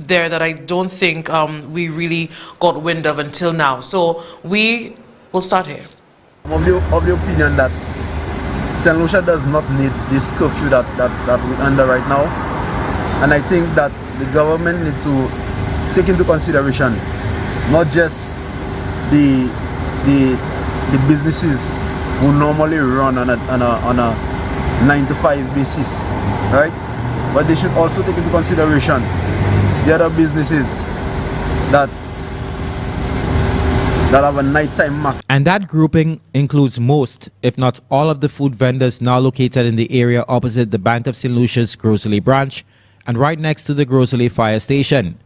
there that I don't think we really got wind of until now. So we will start here. Of the opinion that St. Lucia does not need this curfew that we're under right now, and I think that the government needs to take into consideration not just the businesses who normally run on a 9-to-5 basis, right? But they should also take into consideration the other businesses that have a nighttime market. And that grouping includes most, if not all, of the food vendors now located in the area opposite the Bank of St. Lucia's Grocery branch and right next to the Grocery fire station.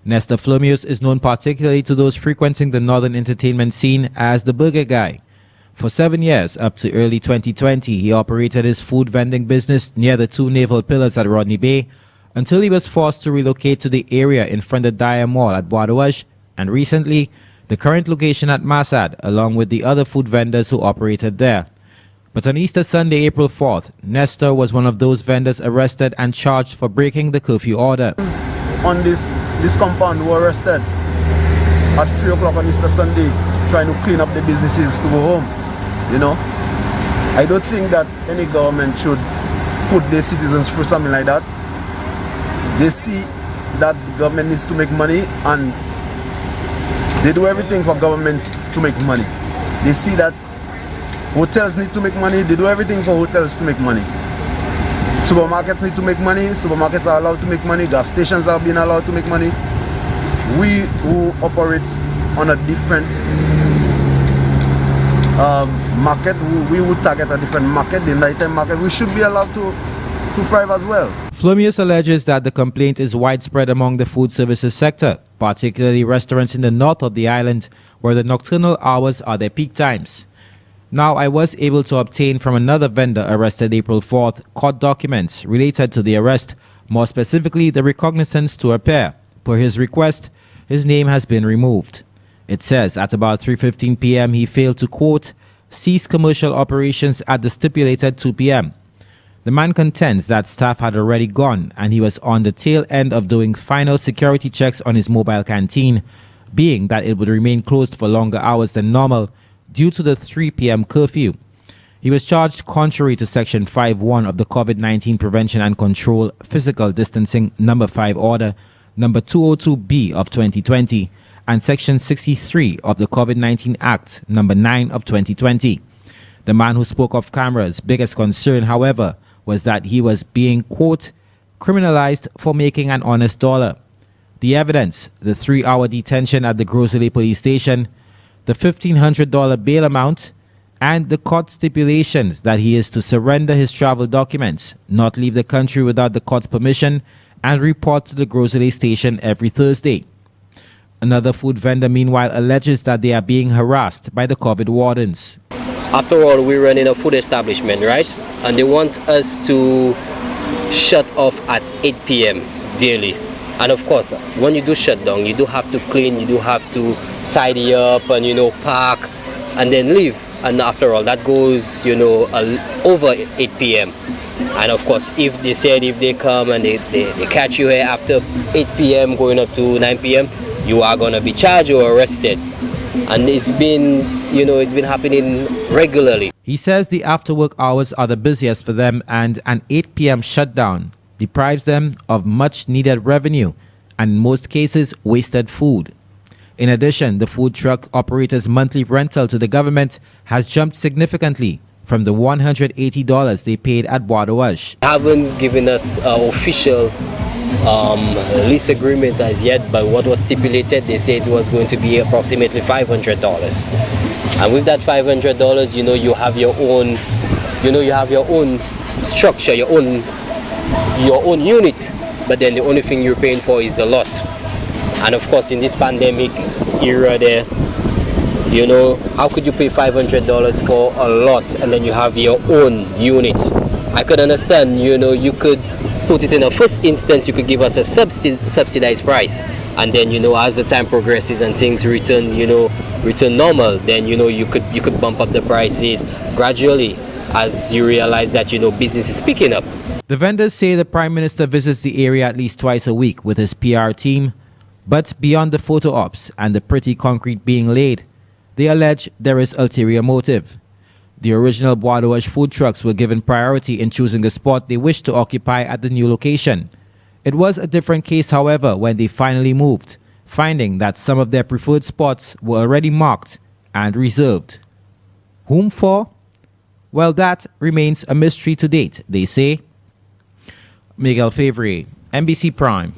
Nestor Flamius is known particularly to those frequenting the northern entertainment scene as the Burger Guy. For 7 years, up to early 2020, he operated his food vending business near the two naval pillars at Rodney Bay until he was forced to relocate to the area in front of Dyer Mall at Bois d'Ouage, and recently, the current location at Massad, along with the other food vendors who operated there. But on Easter Sunday, April 4th, Nestor was one of those vendors arrested and charged for breaking the curfew order. On this compound were arrested at 3 o'clock on Easter Sunday, trying to clean up the businesses to go home. You know, I don't think that any government should put their citizens through something like that. They see that the government needs to make money, and they do everything for government to make money. They see that hotels need to make money, they do everything for hotels to make money. Supermarkets need to make money, supermarkets are allowed to make money, gas stations are being allowed to make money. We who operate on a different market, we would target a different market, the nighttime market, we should be allowed to thrive as well. Flamius alleges that the complaint is widespread among the food services sector, particularly restaurants in the north of the island, where the nocturnal hours are their peak times. Now, I was able to obtain from another vendor arrested April 4th court documents related to the arrest, more specifically the recognizance to appear. Per his request, his name has been removed. It says at about 3:15 p.m. he failed to, quote, cease commercial operations at the stipulated 2 p.m. The man contends that staff had already gone and he was on the tail end of doing final security checks on his mobile canteen, being that it would remain closed for longer hours than normal due to the 3 p.m. curfew. He was charged contrary to Section 5.1 of the COVID-19 Prevention and Control Physical Distancing No. 5 Order No. 202B of 2020 and Section 63 of the COVID-19 Act No. 9 of 2020. The man who spoke off camera's biggest concern, however, was that he was being, quote, criminalized for making an honest dollar. The evidence, the 3-hour detention at the Grocery police station, the $1,500 bail amount, and the court stipulations that he is to surrender his travel documents, not leave the country without the court's permission, and report to the Grocery station every Thursday. Another food vendor, meanwhile, alleges that they are being harassed by the COVID wardens. After all, we run in a food establishment, right? And they want us to shut off at 8 p.m. daily. And of course, when you do shut down, you do have to clean, you do have to tidy up and, pack and then leave. And after all, that goes, over 8 p.m. And of course, if they come and they catch you here after 8 p.m. going up to 9 p.m., you are going to be charged or arrested. And it's been happening regularly. He says the after-work hours are the busiest for them, and an 8 p.m. shutdown deprives them of much-needed revenue and, in most cases, wasted food. In addition, the food truck operator's monthly rental to the government has jumped significantly from the $180 they paid at Bois d'Ouage. They haven't given us official lease agreement as yet, but what was stipulated, they said it was going to be approximately $500. And with that $500, you have your own, structure, your own unit, but then the only thing you're paying for is the lot. And of course, in this pandemic era there, how could you pay $500 for a lot and then you have your own unit? I could understand, you could put it in a first instance, you could give us a subsidized price, and then as the time progresses and things return normal, then you could bump up the prices gradually as you realize that business is picking up. The vendors say the Prime Minister visits the area at least twice a week with his PR team, but beyond the photo ops and the pretty concrete being laid, they allege there is ulterior motive. The original Bois d'Ouage food trucks were given priority in choosing the spot they wished to occupy at the new location. It was a different case, however, when they finally moved, finding that some of their preferred spots were already marked and reserved. Whom for? Well, that remains a mystery to date, they say. Miguel Favre, NBC Prime.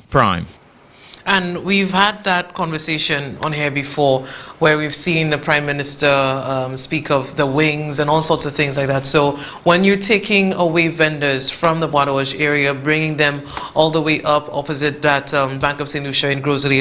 And we've had that conversation on here before where we've seen the Prime Minister speak of the wings and all sorts of things like that. So when you're taking away vendors from the Bois d'Ouage area, bringing them all the way up opposite that Bank of St. Lucia in Grocery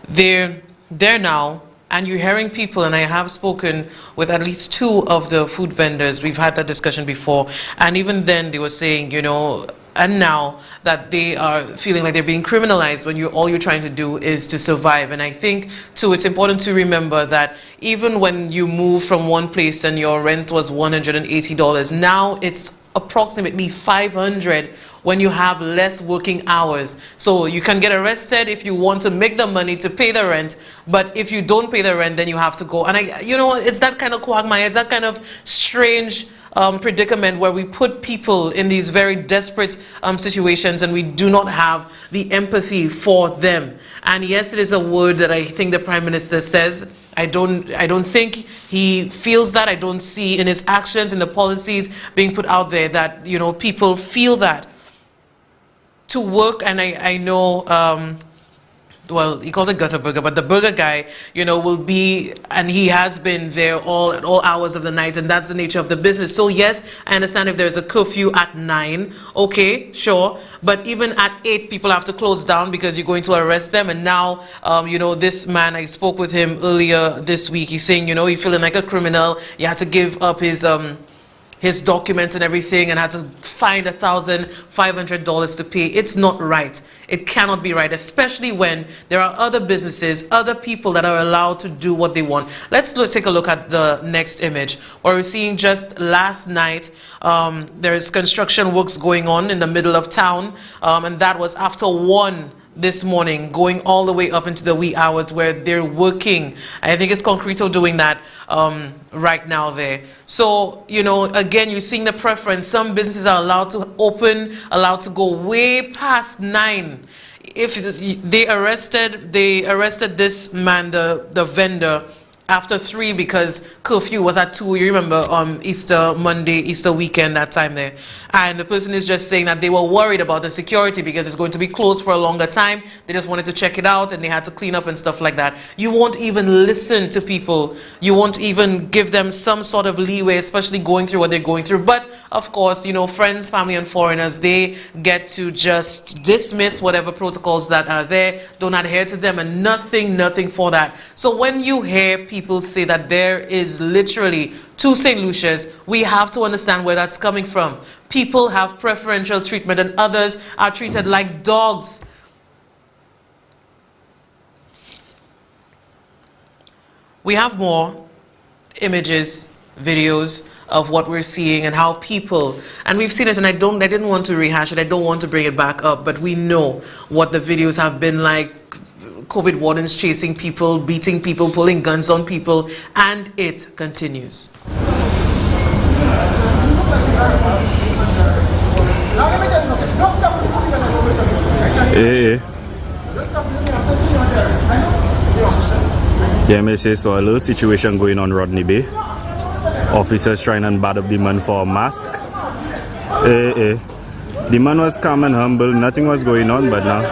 they're there now. And you're hearing people, and I have spoken with at least 2 of the food vendors. We've had that discussion before. And even then they were saying, you know, and now that they are feeling like they're being criminalized when all you're trying to do is to survive. And I think, too, it's important to remember that even when you move from one place and your rent was $180, now it's approximately $500 when you have less working hours. So you can get arrested if you want to make the money to pay the rent, but if you don't pay the rent, then you have to go. And it's that kind of quagmire, it's that kind of strange predicament where we put people in these very desperate situations and we do not have the empathy for them. And yes, it is a word that I think the Prime Minister says. I don't think he feels that. I don't see in his actions, in the policies being put out there that, you know, people feel that. To work, and I know, well, he calls it gutter burger, but the burger guy, you know, will be, and he has been there at all hours of the night, and that's the nature of the business. So yes, I understand if there's a curfew at 9, okay, sure, but even at 8, people have to close down because you're going to arrest them. And now, you know, this man, I spoke with him earlier this week, he's saying, you know, he's feeling like a criminal. He had to give up his documents and everything and had to find $1,500 to pay. It's not right. It cannot be right, especially when there are other businesses, other people that are allowed to do what they want. Let's take a look at the next image, where we're seeing just last night, there's construction works going on in the middle of town, and that was after 1 this morning, going all the way up into the wee hours where they're working. I think it's Concreto doing that right now there. So, you know, again, you're seeing the preference. Some businesses are allowed to open, allowed to go way past 9. If they arrested this man, the vendor, after 3 because curfew was at 2. You remember Easter Monday, Easter weekend, that time there. And the person is just saying that they were worried about the security because it's going to be closed for a longer time. They just wanted to check it out and they had to clean up and stuff like that. You won't even listen to people. You won't even give them some sort of leeway, especially going through what they're going through. But of course, you know, friends, family, and foreigners, they get to just dismiss whatever protocols that are there, don't adhere to them, and nothing for that. So when you hear people say that there is literally 2 St. Lucias, we have to understand where that's coming from. People have preferential treatment and others are treated like dogs. We have more images, videos of what we're seeing and how people, and we've seen it, and I didn't want to rehash it, I don't want to bring it back up, but we know what the videos have been like. COVID wardens chasing people, beating people, pulling guns on people, and it continues. Yeah, may say so. A little situation going on Rodney Bay. Officers trying and bad up the man for a mask. The man was calm and humble, nothing was going on, but now.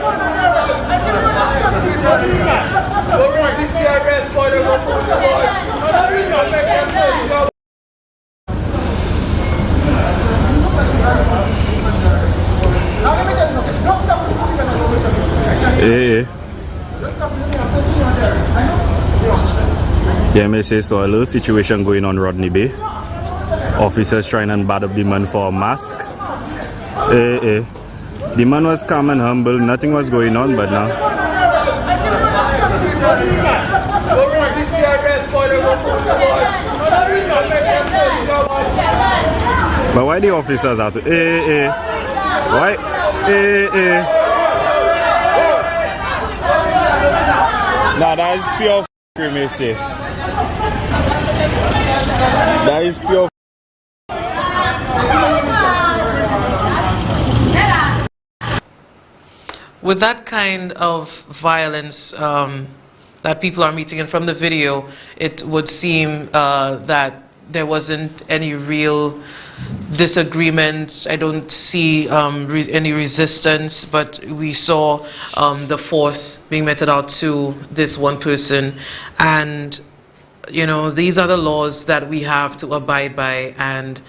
Yeah, may say so. A little situation going on Rodney Bay. Officers trying and bad up the man for a mask. The man was calm and humble, nothing was going on, but now. But why the officers have to? Why? Nah, that is pure supremacy. That is pure. With that kind of violence that people are meeting, and from the video, it would seem that there wasn't any real disagreement. I don't see any resistance, but we saw the force being meted out to this one person. And, you know, these are the laws that we have to abide by, and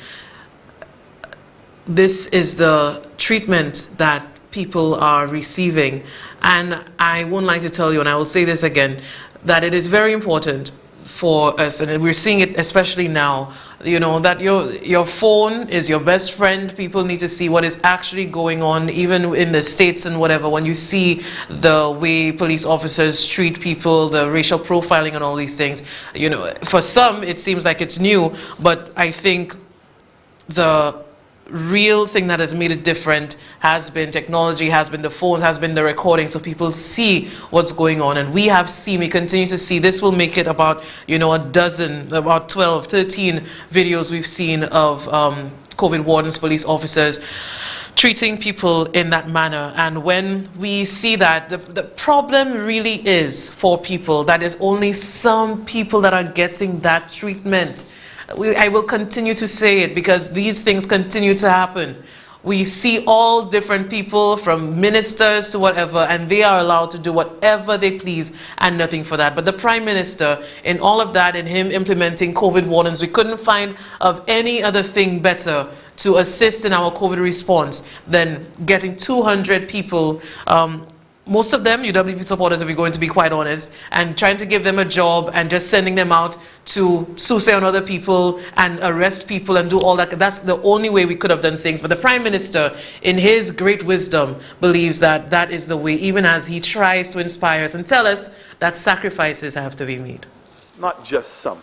this is the treatment that people are receiving. And I won't like to tell you, and I will say this again, that it is very important for us, and we're seeing it especially now, you know, that your phone is your best friend. People need to see what is actually going on, even in the States and whatever. When you see the way police officers treat people, the racial profiling and all these things, you know, for some it seems like it's new, but I think the real thing that has made it different has been technology, has been the phones, has been the recording, so people see what's going on. And we have seen, we continue to see, this will make it about, you know, a dozen, about 12, 13 videos we've seen of COVID wardens, police officers treating people in that manner. And when we see that, the problem really is for people, that is only some people that are getting that treatment. I will continue to say it because these things continue to happen. We see all different people, from ministers to whatever, and they are allowed to do whatever they please and nothing for that. But the Prime Minister, in all of that, in him implementing COVID wardens, we couldn't find of any other thing better to assist in our COVID response than getting 200 people, most of them UWP supporters, if we're going to be quite honest, and trying to give them a job and just sending them out to sue on other people and arrest people and do all that. That's the only way we could have done things. But the Prime Minister, in his great wisdom, believes that that is the way, even as he tries to inspire us and tell us that sacrifices have to be made. Not just some.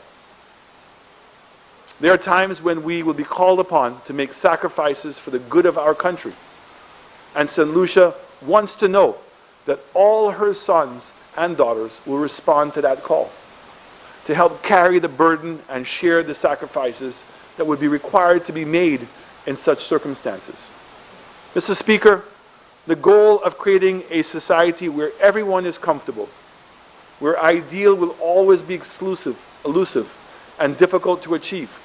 There are times when we will be called upon to make sacrifices for the good of our country. And St. Lucia wants to know that all her sons and daughters will respond to that call, to help carry the burden and share the sacrifices that would be required to be made in such circumstances. Mr. Speaker, the goal of creating a society where everyone is comfortable, where ideal will always be elusive, and difficult to achieve.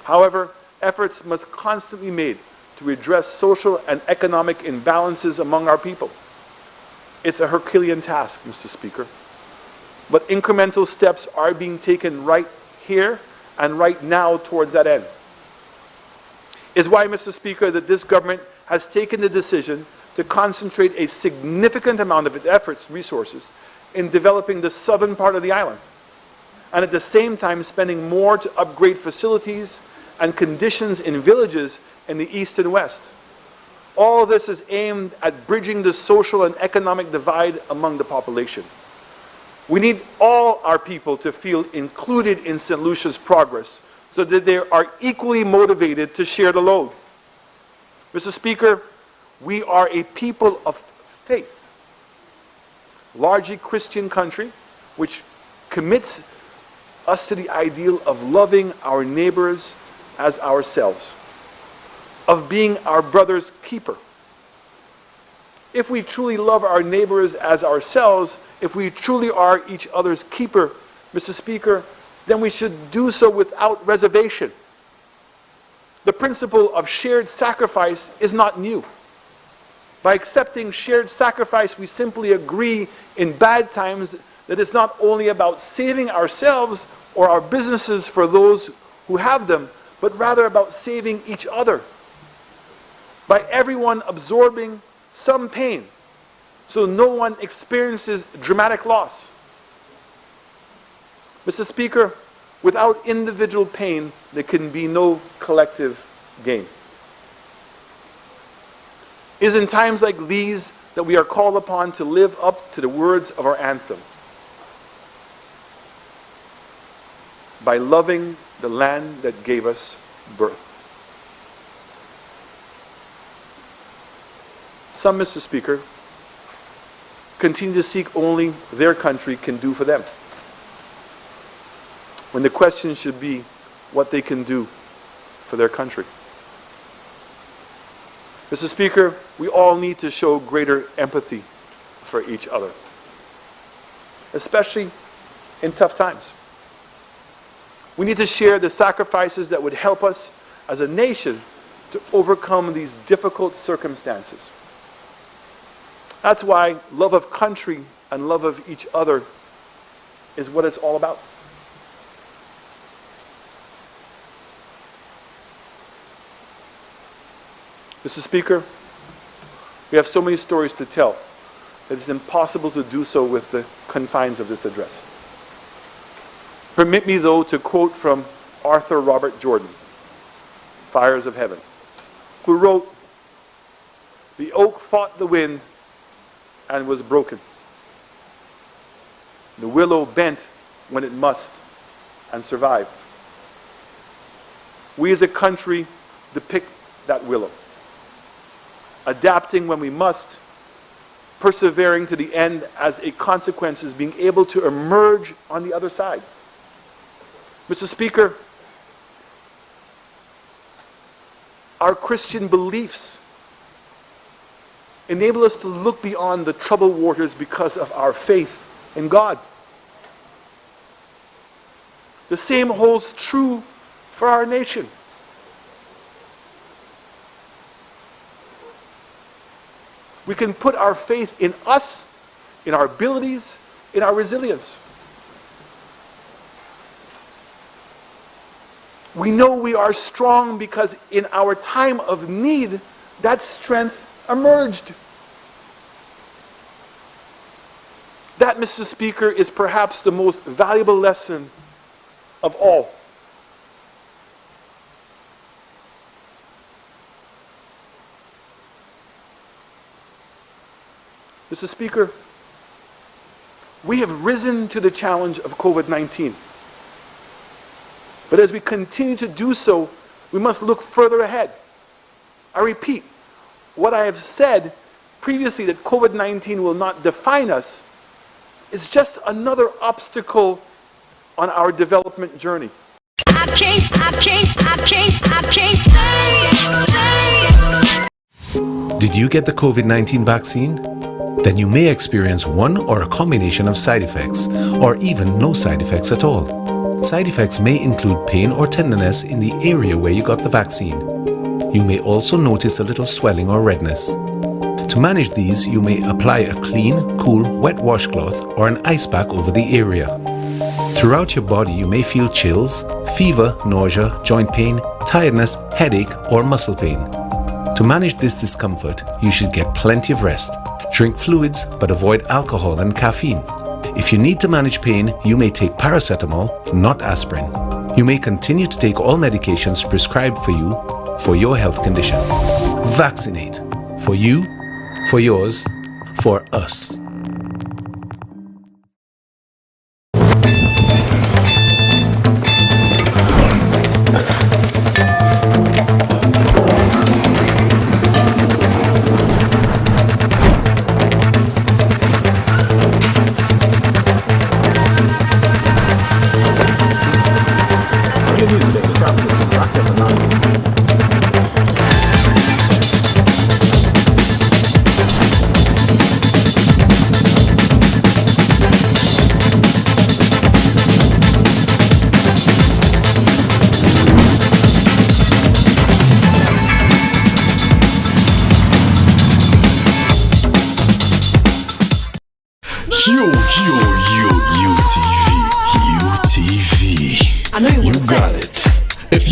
However, efforts must constantly be made to address social and economic imbalances among our people. It's a Herculean task, Mr. Speaker, but incremental steps are being taken right here and right now towards that end. It's why, Mr. Speaker, that this government has taken the decision to concentrate a significant amount of its efforts, resources, in developing the southern part of the island, and at the same time spending more to upgrade facilities and conditions in villages in the east and west. All this is aimed at bridging the social and economic divide among the population. We need all our people to feel included in St. Lucia's progress so that they are equally motivated to share the load. Mr. Speaker, we are a people of faith, largely Christian country, which commits us to the ideal of loving our neighbors as ourselves, of being our brother's keeper. If we truly love our neighbors as ourselves, if we truly are each other's keeper, Mr. Speaker, then we should do so without reservation. The principle of shared sacrifice is not new. By accepting shared sacrifice, we simply agree in bad times that it's not only about saving ourselves or our businesses for those who have them, but rather about saving each other, by everyone absorbing some pain so no one experiences dramatic loss. Mr. Speaker, without individual pain, there can be no collective gain. It is in times like these that we are called upon to live up to the words of our anthem. By loving the land that gave us birth. Some, Mr. Speaker, continue to seek only their country can do for them, when the question should be what they can do for their country. Mr. Speaker, we all need to show greater empathy for each other, especially in tough times. We need to share the sacrifices that would help us as a nation to overcome these difficult circumstances. That's why love of country and love of each other is what it's all about. Mr. Speaker, we have so many stories to tell that it's impossible to do so with the confines of this address. Permit me, though, to quote from Arthur Robert Jordan, Fires of Heaven, who wrote, "The oak fought the wind and was broken. The willow bent when it must and survived. We as a country depict that willow, adapting when we must, persevering to the end as a consequence is being able to emerge on the other side." Mr. Speaker, our Christian beliefs enable us to look beyond the troubled waters because of our faith in God. The same holds true for our nation. We can put our faith in us, in our abilities, in our resilience. We know we are strong because in our time of need, that strength emerged. That, Mr. Speaker, is perhaps the most valuable lesson of all. Mr. Speaker, we have risen to the challenge of COVID-19. But as we continue to do so, we must look further ahead. I repeat, what I have said previously, that COVID-19 will not define us, is just another obstacle on our development journey. I can't stay. Did you get the COVID-19 vaccine? Then you may experience one or a combination of side effects, or even no side effects at all. Side effects may include pain or tenderness in the area where you got the vaccine. You may also notice a little swelling or redness. To manage these, you may apply a clean, cool, wet washcloth or an ice pack over the area. Throughout your body, you may feel chills, fever, nausea, joint pain, tiredness, headache, or muscle pain. To manage this discomfort, you should get plenty of rest. Drink fluids, but avoid alcohol and caffeine. If you need to manage pain, you may take paracetamol, not aspirin. You may continue to take all medications prescribed for you for your health condition. Vaccinate. For you, for yours, for us.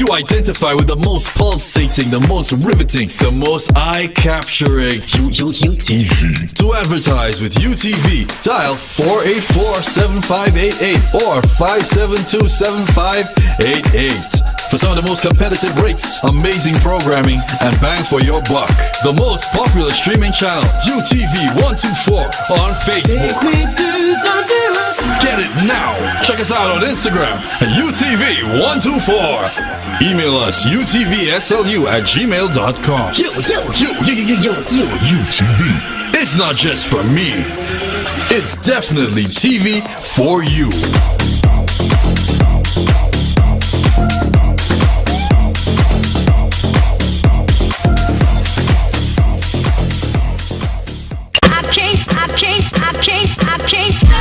Identify with the most pulsating, the most riveting, the most eye-capturing UTV. To advertise with UTV, dial 484-7588 or 572-7588. For some of the most competitive rates, amazing programming, and bang for your buck. The most popular streaming channel, UTV 124 on Facebook. Get it now! Check us out on Instagram at UTV124. Email us utvslu@gmail.com. Yo, UTV. It's not just for me. It's definitely TV for you. I can't stay.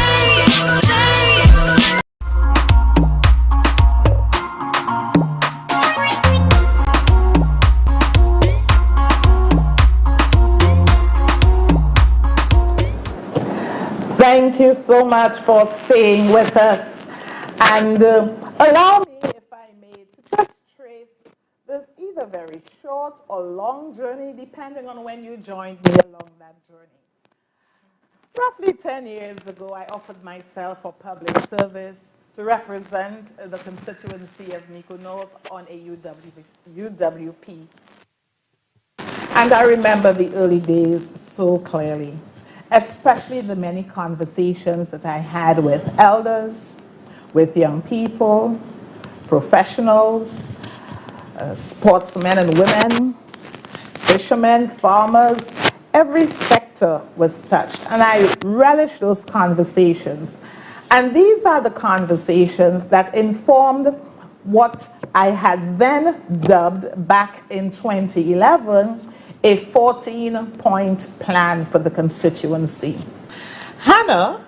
Thank you so much for staying with us. And allow me, if I may, to just trace this either very short or long journey, depending on when you joined me along that journey. Roughly 10 years ago, I offered myself for public service to represent the constituency of Nico North on a UWP. And I remember the early days so clearly, especially the many conversations that I had with elders, with young people, professionals, sportsmen and women, fishermen, farmers. Every sector was touched, and I relished those conversations. And these are the conversations that informed what I had then dubbed back in 2011 a 14-point plan for the constituency. Hannah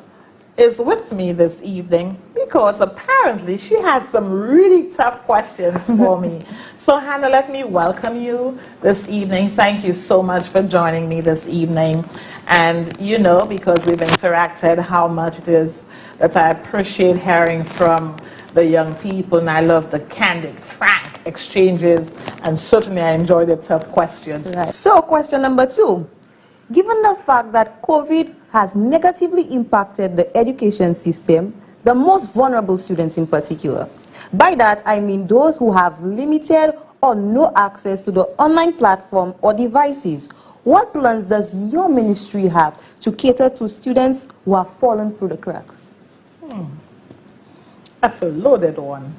is with me this evening because apparently she has some really tough questions for me. So Hannah, let me welcome you this evening. Thank you so much for joining me this evening. And you know, because we've interacted, how much it is that I appreciate hearing from the young people, and I love the candid, frank exchanges, and certainly I enjoy the tough questions. Right. So question number 2. Given the fact that COVID has negatively impacted the education system, the most vulnerable students in particular, by that I mean those who have limited or no access to the online platform or devices, what plans does your ministry have to cater to students who have fallen through the cracks? That's a loaded one.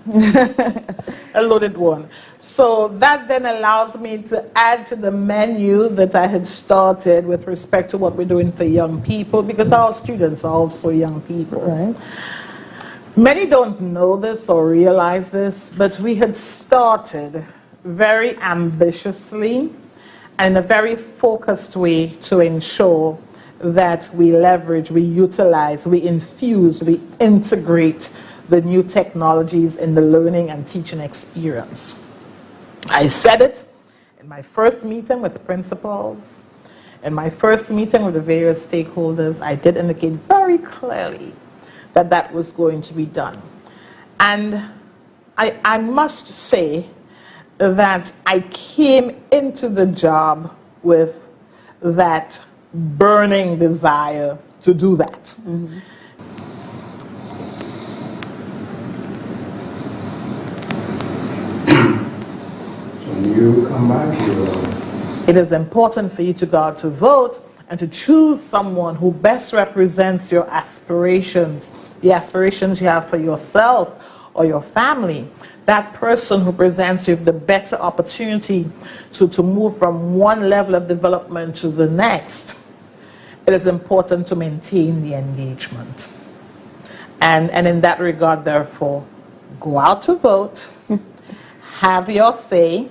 A loaded one. So that then allows me to add to the menu that I had started with respect to what we're doing for young people, because our students are also young people. Right. Many don't know this or realize this, but we had started very ambitiously and in a very focused way to ensure that we leverage, we utilize, we infuse, we integrate the new technologies in the learning and teaching experience. I said it in my first meeting with principals, in my first meeting with the various stakeholders. I did indicate very clearly that that was going to be done. And I must say that I came into the job with that burning desire to do that. Mm-hmm. You come back here. It is important for you to go out to vote and to choose someone who best represents your aspirations, the aspirations you have for yourself or your family. That person who presents you with the better opportunity to move from one level of development to the next. It is important to maintain the engagement. And in that regard, therefore, go out to vote, have your say,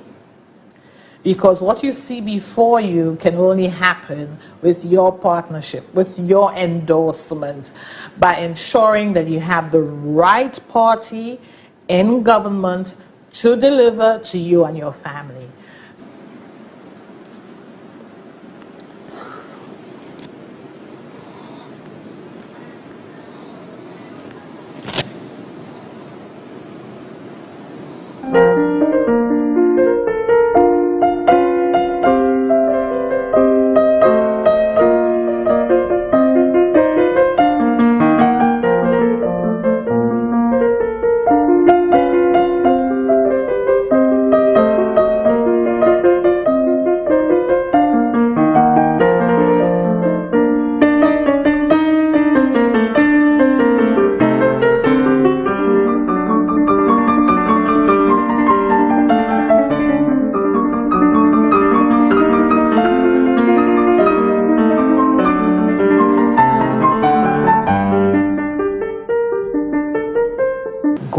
because what you see before you can only happen with your partnership, with your endorsement, by ensuring that you have the right party in government to deliver to you and your family.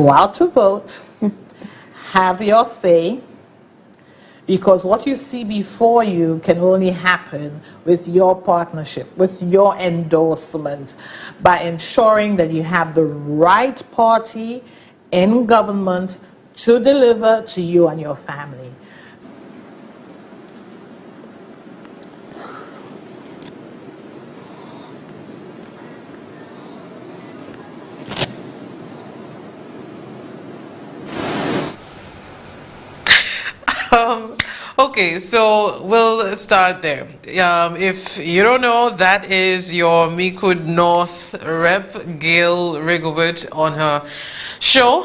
go out to vote, have your say, because what you see before you can only happen with your partnership, with your endorsement, by ensuring that you have the right party in government to deliver to you and your family. Okay, so we'll start there. If you don't know, that is your Micoud North rep, Gail Rigobert, on her show.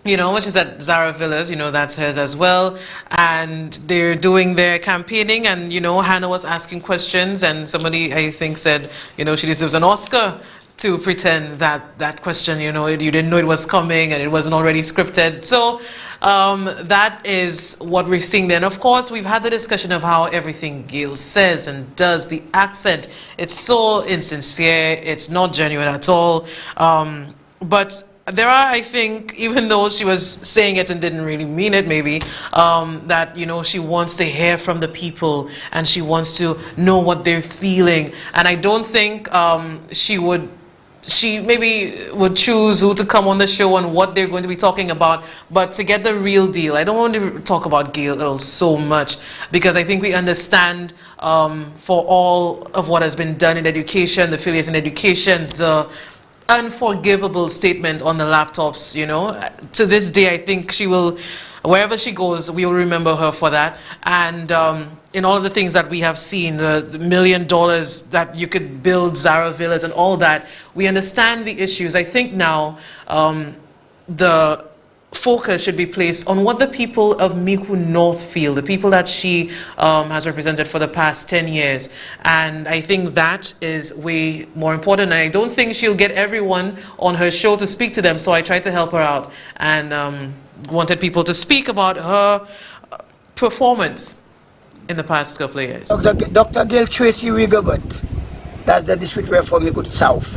Which is at Zara Villas, that's hers as well. And they're doing their campaigning, and, Hannah was asking questions, and somebody, I think, said, she deserves an Oscar to pretend that question, you didn't know it was coming and it wasn't already scripted. So that is what we're seeing then. Of course, we've had the discussion of how everything Gail says and does, the accent, it's so insincere, it's not genuine at all. But there are, I think, even though she was saying it and didn't really mean it maybe, that, she wants to hear from the people and she wants to know what they're feeling. And I don't think she maybe would choose who to come on the show and what they're going to be talking about, but to get the real deal. I don't want to talk about Gail so much, because I think we understand for all of what has been done in education, the failures in education, the unforgivable statement on the laptops, to this day, I think she will, wherever she goes, we will remember her for that. And in all of the things that we have seen, the $1 million that you could build Zara Villas and all that, we understand the issues. I think now the focus should be placed on what the people of Micoud North feel, the people that she has represented for the past 10 years. And I think that is way more important. And I don't think she'll get everyone on her show to speak to them, so I tried to help her out and wanted people to speak about her performance in the past couple of years. Dr. Gail Tracy Rigobert, that's the district rep for Micoud South.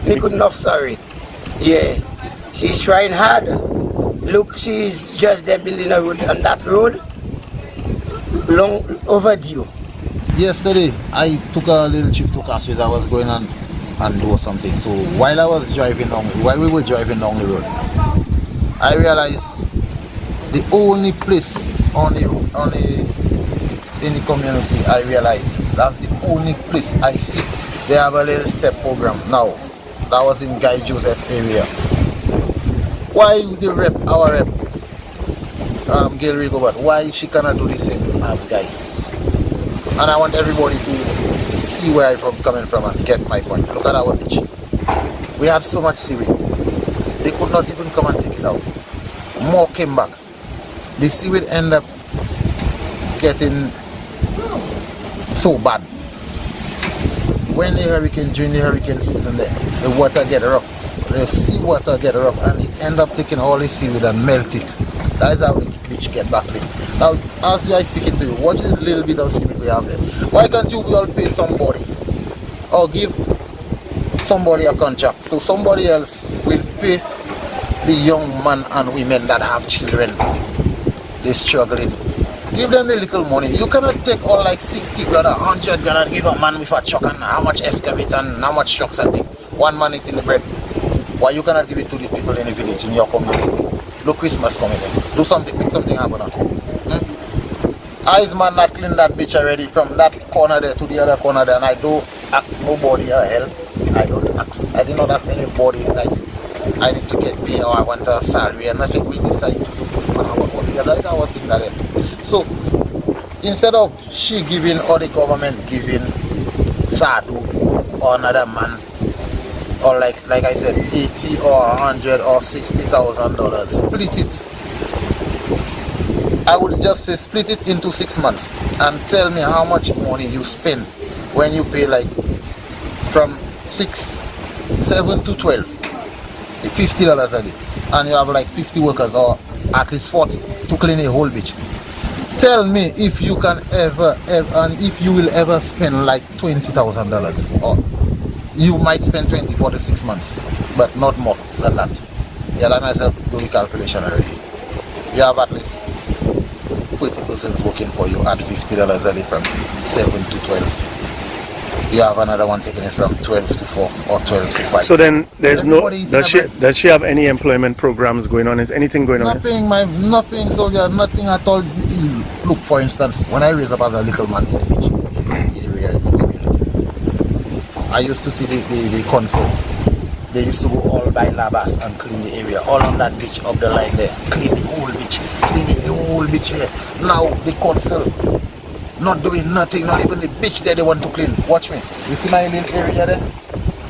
Micoud North, sorry. Yeah, she's trying hard. Look, she's just there building a road on that road. Long overdue. Yesterday, I took a little trip to Castries. I was going on and do something. So while we were driving down the road, I realized the only place in the community, I realized that's the only place I see they have a little step program now. That was in Guy Joseph area. Why our rep, Gail Rigobert, why she cannot do the same as Guy? And I want everybody to see where I'm coming from and get my point. Look at our beach. We had so much seaweed. They could not even come and take it out. More came back. The seaweed ended up getting so bad. When during the hurricane season, the water get rough. The seawater get rough and it end up taking all the seaweed and melt it. That is how the beach get back clean. Now, as we are speaking to you, what is the little bit of seaweed we have there? Why can't we all pay somebody or give somebody a contract so somebody else will pay the young men and women that have children? They're struggling. Give them the little money. You cannot take all like 60 grand, 100 grand and give a man with a truck and how much excavator and how much trucks and thing. One man eating the bread. Why you cannot give it to the people in the village, in your community? Look, Christmas coming in. Do something, make something happen. I's man not clean that bitch already from that corner there to the other corner there, and I don't ask nobody a help. I did not ask anybody like I need to get paid or I want a salary and nothing. We decide to do that's I was thinking that. So instead of she giving or the government giving Sadu or another man, or like I said, 80 or 100 or $60,000, split it. I would just say split it into 6 months and tell me how much money you spend when you pay like from 7 to 12, $50 a day, and you have like 50 workers or at least 40 to clean a whole beach. Tell me if you can ever and if you will ever spend like $20,000, or you might spend 20 for the 6 months, but not more than that. Yeah, I myself do the calculation already. You have at least 40 persons working for you at $50 a day from 7 to 12. You have another one taking it from 12 to 4 or 12 to 5. So then does she have any employment programs going on? Is anything going on? Nothing, soldier, nothing at all. Look, for instance, when I raised up as a little man in the area in the community, I used to see the council. They used to go all by Labas and clean the area, all on that beach up the line there. Clean the whole beach here. Now the council not doing nothing, not even the beach there they want to clean. Watch me. You see my little area there?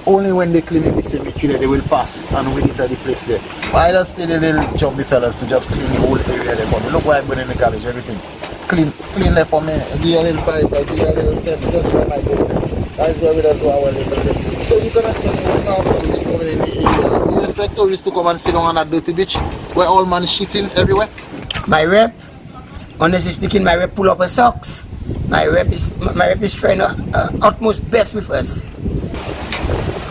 Only when they clean in the cemetery there, they will pass and we enter the place there. I just pay the little job the fellas to just clean the whole area there for me. Look why I'm going in the college, everything. Clean there for me. I give you a little 5, I give you a little 10, just where my go. That's where we just do our little thing. So you cannot tell me now tourists coming in the area. You expect tourists to come and sit down on that dirty beach where all man shitting everywhere? My rep, honestly speaking, my rep pull up her socks. My rep is trying her utmost best with us.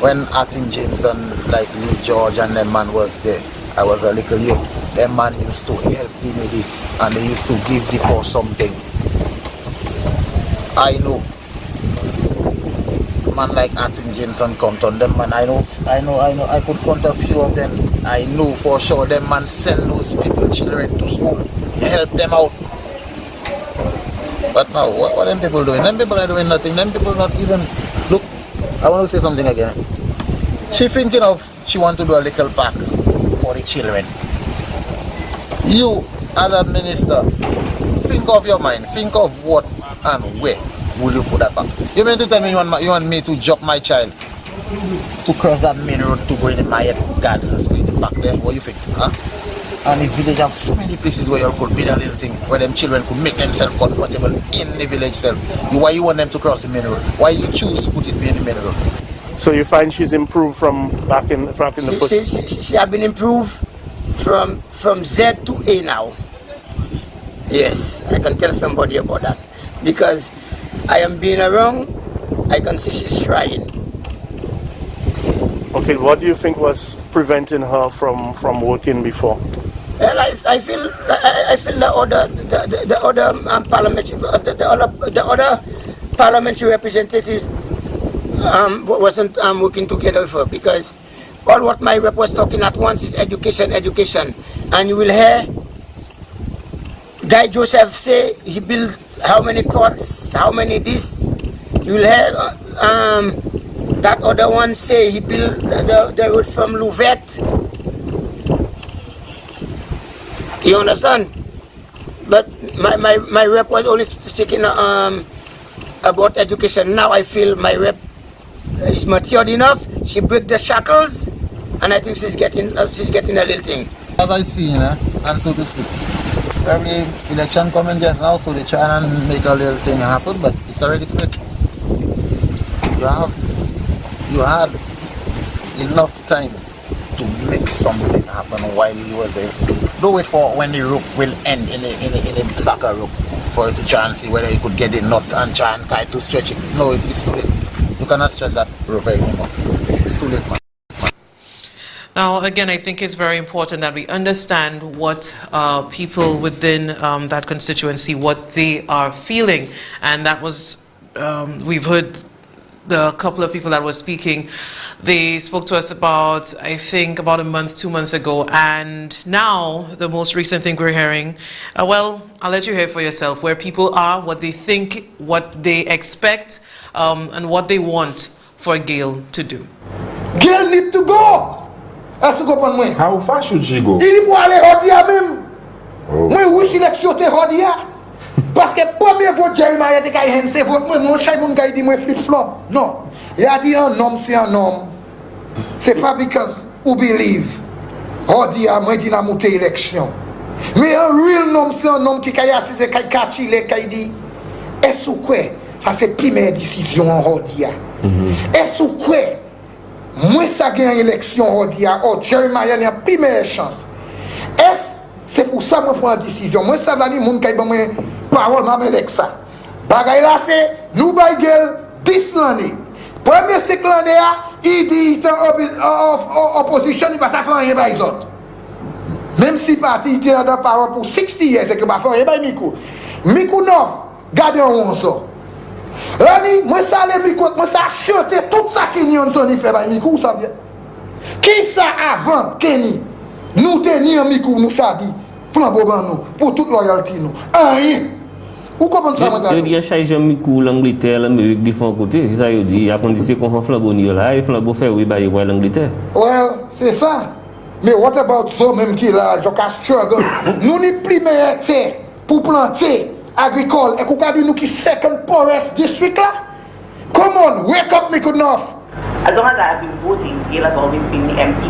When Artin James and like Lee George and them man was there, I was a little young. Them man used to help the needy and they used to give the poor something. I know. Man like Artin James and Compton, them man I could count a few of them. I know for sure them man send those people children to school, help them out. But now, what them people doing? Them people are doing nothing. Them people not even... Look, I want to say something again. She thinking of, she want to do a little park for the children. You, as a minister, think of your mind. Think of what and where will you put that park. You mean to tell me you want me to drop my child to cross that main road to go in my garden and go in the park there? What do you think? Huh? And the village have so many places where you could build a little thing where them children could make themselves comfortable in the village itself. Why you want them to cross the main road? Why you choose to put it in the main road? So you find she's improved from back in the first? She have been improved from Z to A now. Yes, I can tell somebody about that. Because I am being around, I can see she's trying. Okay, what do you think was preventing her from working before? Well, I feel the other parliamentary representative wasn't working together with her, because all what my rep was talking at once is education, and you will hear Guy Joseph say he built how many courts, how many this. You will hear that other one say he built the road from Louvet. You understand? But my rep was only speaking about education. Now I feel my rep is matured enough. She break the shackles, and I think she's getting a little thing. As I see, and so to speak, every election coming just now, so they try and make a little thing happen, but it's already quit. You had enough time to make something happen while he was there. Don't wait for when the rope will end in a soccer rope for you to try and see whether you could get the nut and try and try to stretch it. No, it's too late. You cannot stretch that rope anymore. It's too late, man. Now, again, I think it's very important that we understand what people within that constituency, what they are feeling. And that was, we've heard the couple of people that were speaking, they spoke to us about, I think, about a month, 2 months ago. And now, the most recent thing we're hearing, well, I'll let you hear for yourself, where people are, what they think, what they expect, and what they want for Gail to do. Gail need to go! How far should she go? Il faut aller Hodia même. Moi wish election te Hodia. Parce que premier vote Jeremiah te kay hen c'est vote moi mon chay mon gars dit moi flip flop. Non. Il a dit un homme c'est un homme. C'est pas because who believe. Hodia moi dit na monter élection. Mais un real homme c'est un homme qui kay assise kay kachile kay dit est-ce quoi ça c'est première décision en Hodia. Est-ce quoi moi ça gagne élection Hodia oh Jeremiah a première chance. Est c'est pour ça moi prends décision. Moi ça va dire moun kay ba moi parole m'a avec ça. Bagay là c'est nous bagel 10 l'année. Premier cycle l'année il dit il est en opposition il va ça faire rien par les autres. Même si parti était en power pour 60 years, c'est que ma frère, Mikou. Mikou non, gardez un ça. Là, moi, ça, les Mikou, moi, ça, chanté tout ça qui n'y a Tony fait, Mikou, ça vient. Qui ça avant, Kenny? Nous tenions Mikou, nous ça dit, flambeau nous, pour toute loyauté, nous. Rien. Vous comprenez ça, madame? Il y a changé Mikou, l'Angleterre, l'Amérique, du fond côté. C'est ça, il dit, il y a condition qu'on fait flambeau là, et flambeau fait, oui, bah, il voit l'Angleterre. Well, c'est ça. Mais what about ça même qui là, je casse struggle. Nous n'y plus meilleurs pour planter agricole et qu'on a vu nous qui second poorest district là. Come on, wake up, Mikunov. As long as I have been voting, Gail has always been the MP.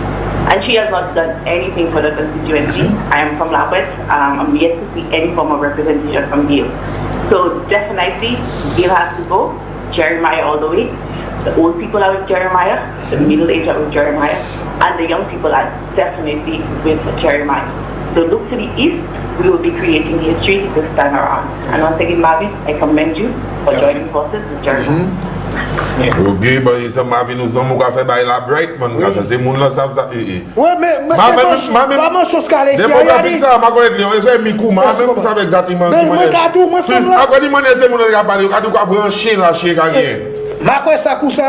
And she has not done anything for the constituency. I am from Lapwest. I'm yet to see any form of representation from Gail. So definitely, Gail has to go. Jeremiah all the way. The old people are with Jeremiah. The middle age are with Jeremiah. And the young people are definitely with Jeremiah. So look to the east. We will be creating history this time around. And once again, Marvin, I commend you for joining forces with Jeremiah. Ok, bah, ça m'a vu nous avons fait bailler la break, man. Ça c'est mon là ça. Ouais, mais maman chose qu'elle est. Des fois ça, ma collègue Léon, c'est Mikou, ma même savait exactement. Mais moi cadou, moi fais là. Après moi c'est mon là parler, cadou quoi brancher là chez gagner. Ma quoi ça cousa.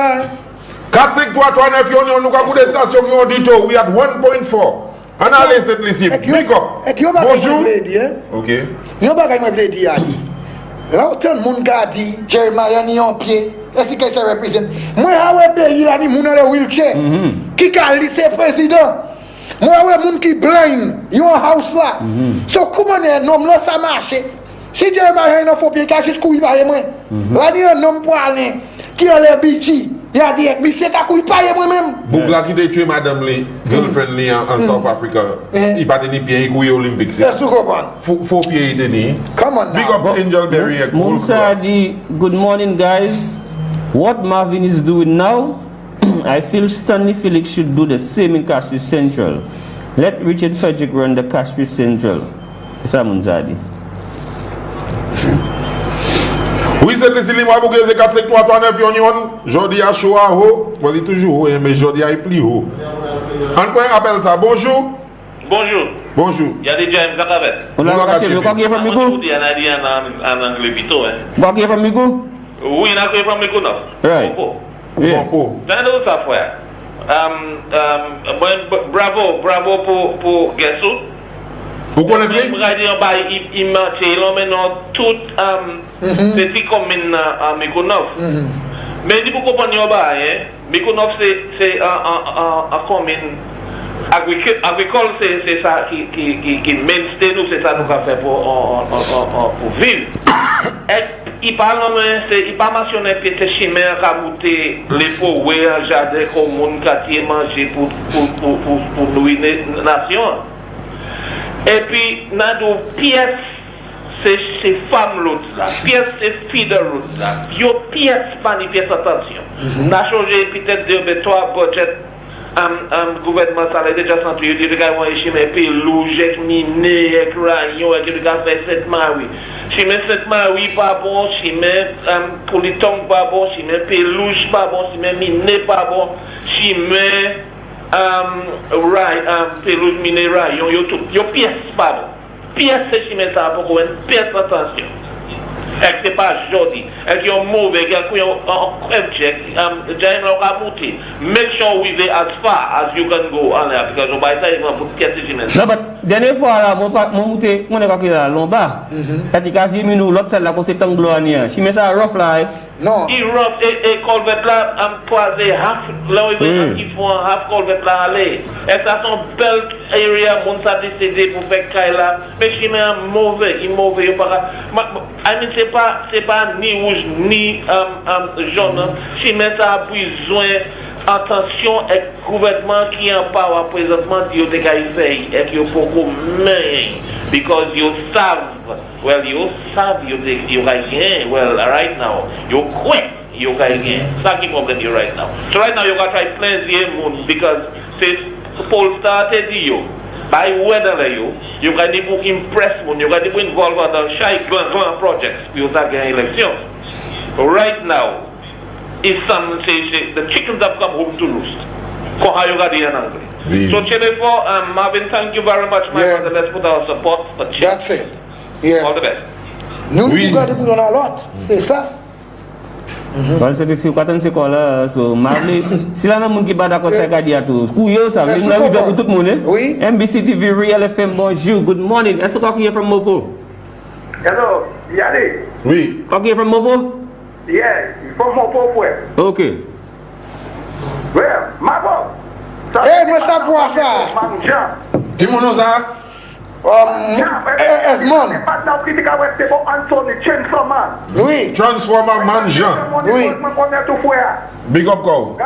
4 5 3 3 9 on nous quoi pour des stations qui ont dit tout, we at 1.4. Analyse listen. Bonjour. OK. Yo bagay moi vle di ali. Là autant moun gadi Jeremiah ni en pied. Est-ce que ça représente? Moi, je suis pays là, je suis dans le wheelchair. Qui est le président? Moi, je suis qui blind. Il y a un house là. So, comment un homme là, ça marche? Si Jeremiah il faut bien qu'il couille par moi. Là, il y a un homme pour aller qui a les bichi. Il a dit, mais c'est à couille par moi-même. Bougla qui a tué madame Lee, girlfriend Lee en South Africa. Il pas tenu pied, il couille olympique. Est-ce que vous comprenez? Faut pied il tenu. Come on now. Big up Angel Berry. Moussa dit, good morning guys. What Marvin is doing now, I feel Stanley Felix should do the same in Cashville Central. Let Richard Frederick run the Cashville Central. Issa Munzadi. Oui, c'est les Silima pour que les 4 5 3 3 9 union. Jodi a chaud à haut. Il est toujours haut, mais Jodi a plus haut. On peut appeler ça. Bonjour. Bonjour. Bonjour. Il y a des gens qui ont on a dit from Migo. Il y en a anglais plutôt. What from Migo? Oui, il y en a qui from Migo. Right. Yes. Dans ça frère. Bravo pour Gessou. Vous connaissez? Il m'a maintenant tout petit commune à Mikonov. Mais si vous comprenez pas, Mikonov c'est un commune agricole, c'est ça qui mainstay nous, c'est ça nous avons fait pour vivre. Il parle il pas mentionné que c'est chimère qui a monté les forêts, un jardin comme mon quartier manger pour nourrir la nation. Et puis, dans nos pièces, c'est femmes l'autre là, pièces c'est filles de l'autre là, yo pièces pas ni pièces attention. On a changé peut-être 2 ou 3 budgets. Gouvernement ça l'a déjà senti, il dit que moi je me paye logique miné avec rayon et que le gars fait 7 Marie. Je me 7 Marie pas bon, je me politon pas bon, je me pelouche pas bon, je me miné pas bon, je me pelouche miné rayon yo pièce pas bon. Pièce c'est je me ça pour une pièce attention. Et c'est pas joli, et qui ont mauvais, qui ont object, make sure we be as far as you can go on there, because by the time you put catch. Non, mais dernière fois là, mon est là, lomba. Quand il a dit nous l'autre celle là, c'est un gloire. Si mais ça rough là. Non. Il rough et colvette là, croisé half, là ils font half colvette là aller. Et ça sont belle area, mon ça décidé pour faire caille là. Mais si mais un mauvais, il mauvais pas. C'est pas ni rouge ni jaune. Si mais ça a besoin attention et gouvernement qui en parle présentement you take et que beaucoup mais because you serve you gain well right now you quit you gain ça qui problème you right now so right now you got try plenty moon because c'est Paul started you by weather you got to impress moon you got to involve dans chaque grand project you got gain election right now is some say the chickens have come home to roost. For how you got the angle. So, therefore, Marvin, thank you very much, my brother. Let's put our support for Chief. That's it. Yeah. All the best. Nous nous regardons dans la lot. C'est ça. Kalau saya disi katan si kola, so Marley, sila na mungkin pada kau saya kaji tu. Kuyo sa, kita nak video untuk mana? MBC TV Real FM bonjour, good morning. I talk here from Mopo. Hello, Yadi. Oui. Talk here from Mopo. Yeah, from Mopo. Okay. Well, my boss. Eh, moi ça pour ça. Dis-moi nous ça. Esmond. Oui. Transformer man Jean. Oui. Big up cow.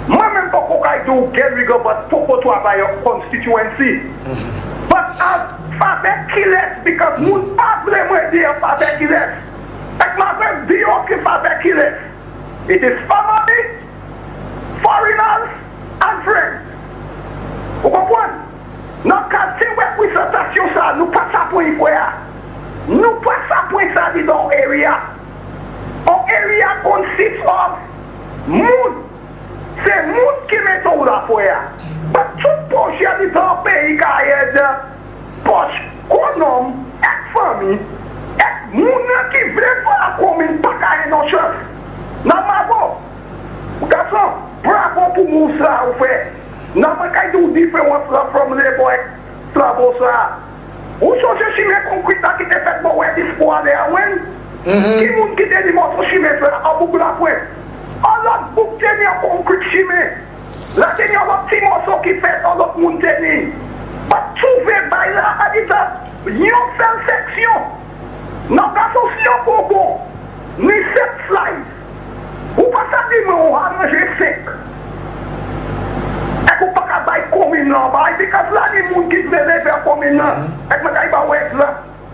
Moi-même, je do get rid of your constituency. But I've killers because moun pas vraiment dire Faber killers. Like my friend dire Faber killers. It is family, foreigners, and friends. Vous comprenez? Dans le cas de présentation, ça, nous pas ça pour y faire. Nous pas ça pour ça dans l'area. L'area consiste of moun. C'est moun qui met tout la faire. Mais tout projet dans le pays qui a de poche, économe, et famille, et moun qui veut faire la commune, pas qu'à une autre chose. Non, ma bon. Garçon, bravo pour moun ça, vous faites. Now I can do different from the boy Slavosa. Who so she make concrete that it affect more where this poor there when? Qui moun qui dit moi so she make a beaucoup la point. All that book tenir concrete she make. La tenir lot team also qui fait all lot moun tenir. But trouver by la a dit ça yon seule section. Now that's aussi un bon. Ni 7 slides. Ou pas ça dit moi on a mangé 5. Ek ou pa ka bay commune nan bay, because la ni moun ki dve leve commune nan. Ek mwen ka iba wek la,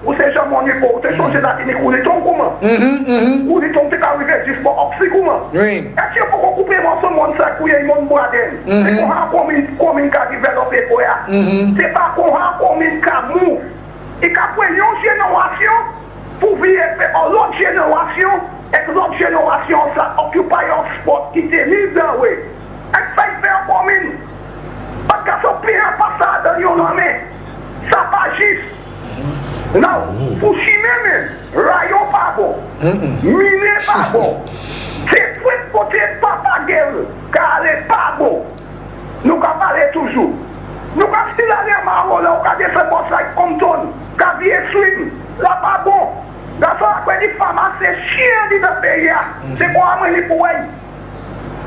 ou se jamon ni po, ou te chanje dati ni kou li ton kouman. Kou li ton te ka rive jis po oksi kouman. Ek si yo pou kou koupe moun son moun sa kouye yon braden. Se kou ha commune ka develope pou ya. Se pa kou ha commune ka mou. E ka pwen yon jenerasyon pou viye pe an lot jenerasyon, ek lot jenerasyon sa occupy yon spot ki te li dan we. Ek fay fè an commune. Parce que ça paye un passage dans yon nommé. Ça pas juste. Non, pour chiner même, rayon pas bon. Miner pas bon. C'est pour côté papa gueule, car elle est pas bon. Nous qu'à parler toujours. Nous qu'à still aller à Marron, là, on qu'à descendre pour ça, comme ton, qu'à bien suivre, là pas bon. Dans ça, après, les femmes, c'est chien de pays. C'est quoi, moi, les poètes.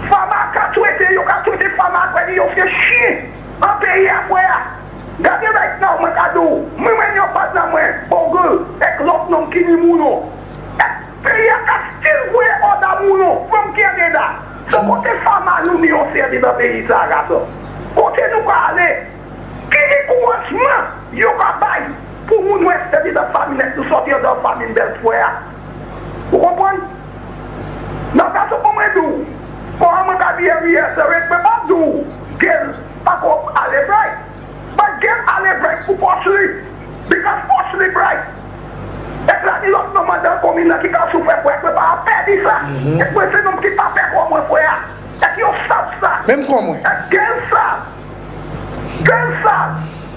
Femme a traité, yo ka traité femme après yo fait chier en pays après. Regardez right now mon cadeau. Moi même yo pas dans moi. Bon gueule, avec l'autre nom qui ni mouno. Pays a still way order mouno from Canada. Ce côté femme nous ni on servi dans pays ça garçon. Côté nous pas aller. Qui est commencement yo ka bail pour moun ouest de la famille de sortir de la famille belle frère. Vous comprenez? Non, ça c'est comment nous. Pour un moment de vie, c'est vrai que pas tout. Girls, pas comme aller bright. But girls aller bright pour poursuivre. Because poursuivre bright. Et là, il y a l'autre moment dans la commune qui a souffert pour être pas perdre ça. Et puis c'est nous qui pas faire comme moi, frère. Et qui ont ça. Même comme moi. Et girls ça.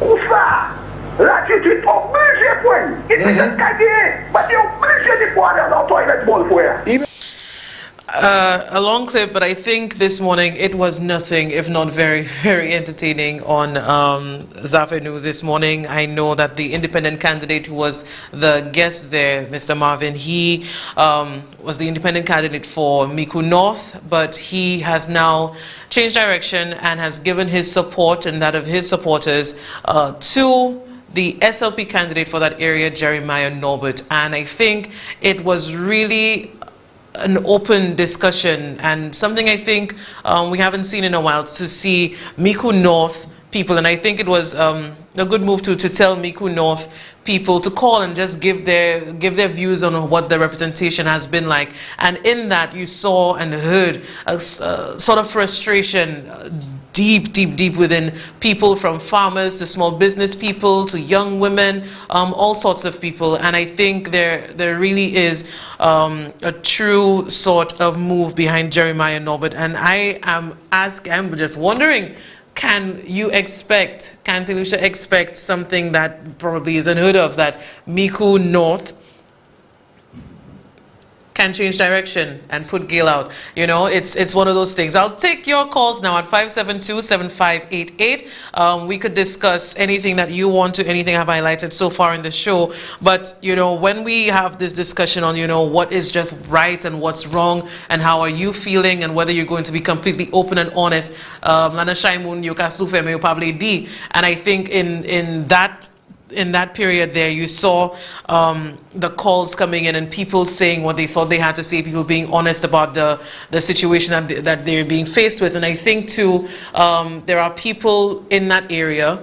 Ou ça. Là, tu es obligé de prendre. Il peut être gagné. Mais tu es obligé de prendre dans toi avec bon frère. A long clip, but I think this morning it was nothing if not very, very entertaining on Zafenu this morning. I know that the independent candidate who was the guest there, Mr. Marvin, he was the independent candidate for Miku North, but he has now changed direction and has given his support and that of his supporters to the SLP candidate for that area, Jeremiah Norbert. And I think it was really an open discussion and something I think we haven't seen in a while, to see Miku North people, and I think it was a good move to tell Miku North people to call and just give their views on what the representation has been like. And in that you saw and heard a sort of frustration deep, deep, deep within people, from farmers to small business people to young women, all sorts of people. And I think there really is a true sort of move behind Jeremiah Norbert. And I'm just wondering, can St. Lucia expect something that probably is unheard of, that Micoud North can change direction and put Gail out? You know, it's one of those things. I'll take your calls now at 572-7588. We could discuss anything that you want to, anything I've highlighted so far in the show. But, you know, when we have this discussion on, you know, what is just right and what's wrong and how are you feeling and whether you're going to be completely open and honest, and I think in that period there, you saw the calls coming in and people saying what they thought they had to say, people being honest about the situation that they're being faced with. And I think too, there are people in that area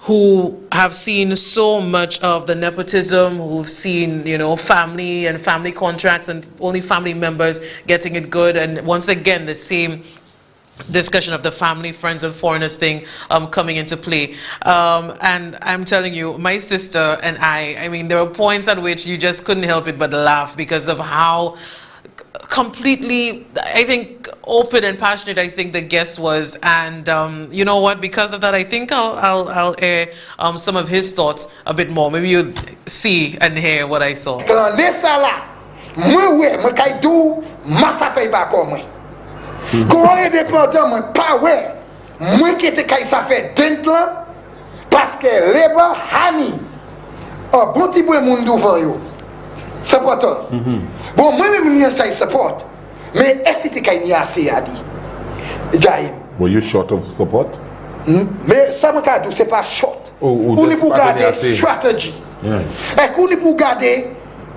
who have seen so much of the nepotism, who've seen, you know, family and family contracts and only family members getting it good. And once again, the same discussion of the family, friends and foreigners thing coming into play. And I'm telling you, my sister and I mean, there were points at which you just couldn't help it but laugh because of how completely, I think, open and passionate I think the guest was. And you know what, because of that, I think I'll air some of his thoughts a bit more. Maybe you'll see and hear what I saw. Quand indépendant, moi pas ouais. Moi qui était kay ça fait 20 ans parce que Labour hani un bon petit peu monde devant yo. Supporters. Bon moi même n'y a support. Mais est-ce que kay n'y a assez à dire? Jaim. Were you short of support? Mais ça me dit c'est pas short. On est pour garder strategy. Et qu'on est pour garder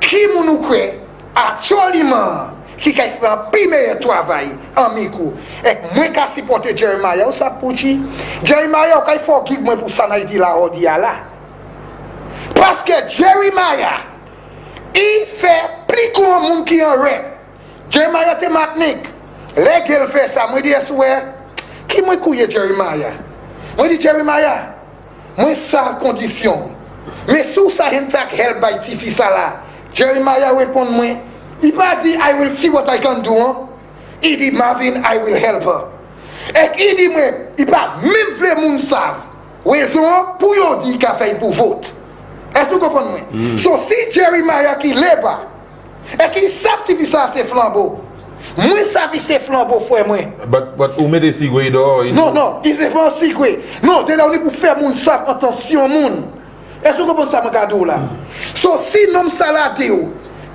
qui nous croit actuellement qui a fait un premier travail en Micoud. Et moi qui supporte Jeremiah, ça pour qui? Jeremiah, il faut qu'il moi pour ça dit la odia là. Parce que Jeremiah, il fait plus qu'un monde qui en rap. Jeremiah te matnik. Les gars fait ça, moi dis qui moi couille Jeremiah. Moi dis Jeremiah, moi ça condition. Mais sous ça intact help by Tifi ça là. Jeremiah répond moi. Il pas dit I will see what I can do. Il dit Marvin, I will help her. Et il dit moi, il pas même vle moun savent. Raison pour yo dire qu'a fait pour vote. Est-ce que vous comprenez? So si Jeremiah qui là-bas et qui savent que ça c'est flambeau. Moi savais c'est flambeau frère moi. But who made the sigwe do? Non, il fait pas sigwe. Non, de là on est pour faire moun savent attention moun. Est-ce que vous comprenez ça me gado là? So si nom salade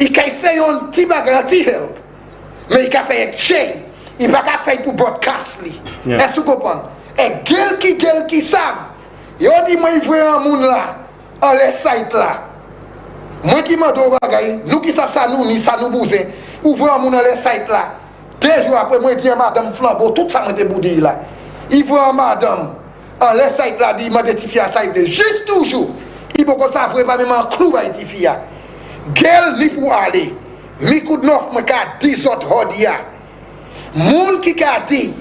il a fait un petit bagage help, mais il a fait un chain, il n'a pas fait pour broadcast. Est-ce que vous comprenez? Et quelqu'un qui savent, il dit moi il voit un monde là, en les sites là. Moi qui m'a dit bagage, nous qui savons ça nous ni ça nous bouge, ouvre un monde dans les sites là. 2 jours après moi dis à madame Flambeau tout ça m'a déboudé là. Il voit un madame en les sites là dit m'a détifié à site juste toujours. Il faut que ça vraiment même un clou à détifier. Girl ni pour aller, Micoud North me ka 10 autres hodia. Moun qui ka dit,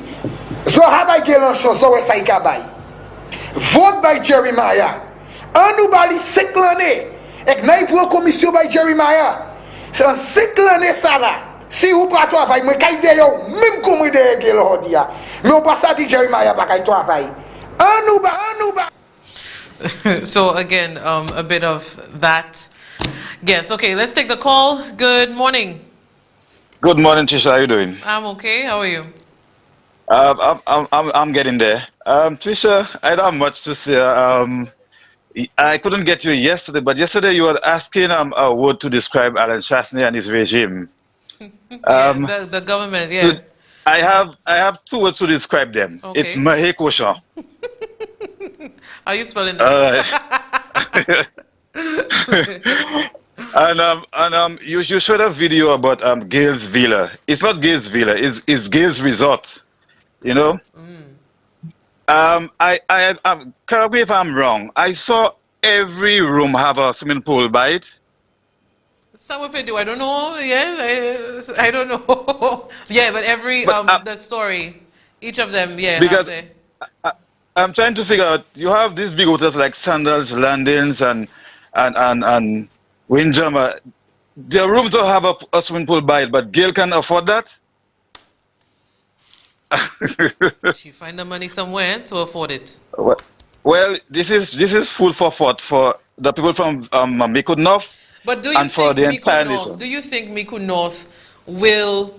so habay girl en chance, so ça y kabay. Vote by Jeremiah. On nous bali 5 l'année. Et n'a y commission by Jeremiah. C'est un 5 l'année ça là. Si vous pas travail, me kay de yo, même comme de girl hodia. Mais on pas ça dit Jeremiah pas kay travail. On nous ba. So again, a bit of that. Yes, okay, let's take the call. Good morning. Good morning, Tresha. How are you doing? I'm okay. How are you? I'm getting there. Tresha, I don't have much to say. I couldn't get you yesterday, but yesterday you were asking a word to describe Alan Chasney and his regime. The government, yeah. So I have 2 words to describe them. Okay. It's Mahe Koshan. How are you spelling that? And you showed a video about Gales Villa. It's not Gales Villa. It's Gales Resort. You know. Correct me if I'm wrong. I saw every room have a swimming pool by it. Some of it do. I don't know. Yes, I don't know. Yeah, but every the story, each of them, yeah. Because I'm trying to figure out. You have these big hotels like Sandals, Landings, and Windjammer. Their rooms don't have a swimming pool by it, but Gail can afford that. She find the money somewhere to afford it. Well, this is food for thought for the people from Miku North But do you and for think the Miku entire North? nation. Do you think Miku North will